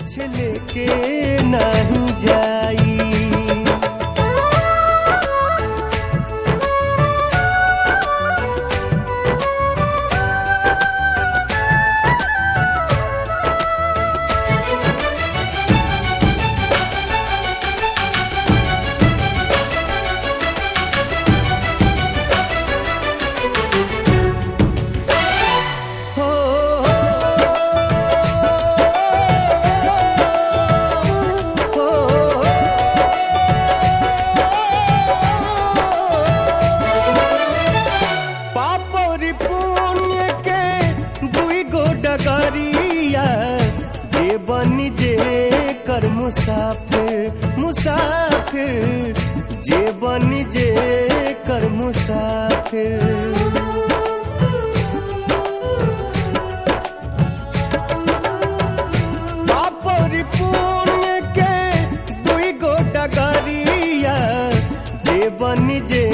कुछ लेके नहीं जाई। बनी जे कर मुसाफिर मुसाफिर, जे बनी जे कर मुसाफिर। पापरी पुण्य के दुई गो डगरिया, जे बनी जे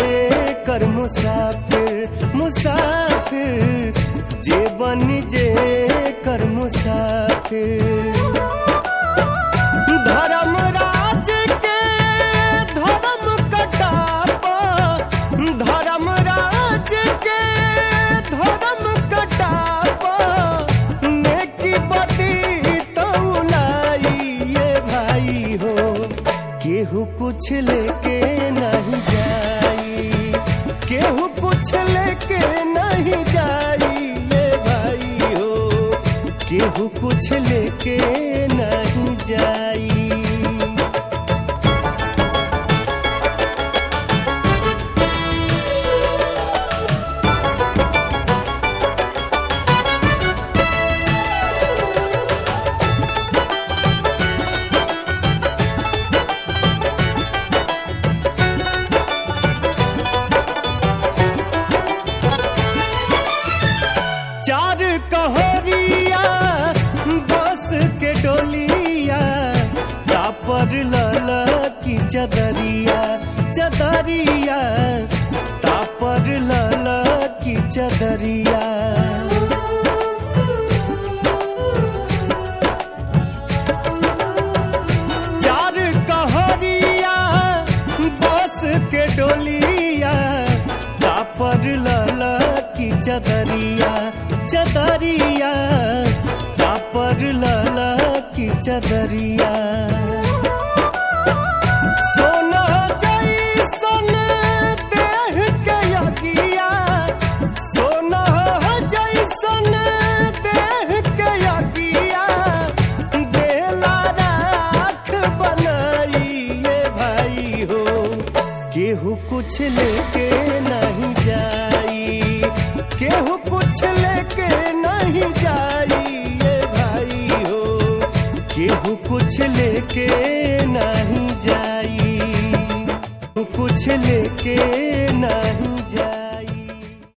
कर मुसाफिर मुसाफिर, जे बनी जे कर मुसाफिर। धर्मराज के धर्म कटापा, धर्मराज के धर्म कटापा, नेकी बदी तौलाई ये भाई हो। केहू कुछ लेके नहीं जाई, केहू कुछ लेके नहीं जाई ये भाई हो। केहू कुछ लेके नहीं जाई। चार कहोरिया बस के डोलिया, तापर लाला की चदरिया चदरिया, तापर लाला की चदरिया। चार कहोरिया बस के डोलिया, तापर लाला की चदरिया चदरिया, तापर लाला की चदरिया। सोना जैसन देह के यगिया, सोना जैसन देह के यगिया, बेला राख बनाई ये भाई हो। केहू कुछ लेके नहीं जाई, केहू कुछ लेके नहीं जाई ये भाई हो। केहू कुछ लेके नहीं जाई, कुछ लेके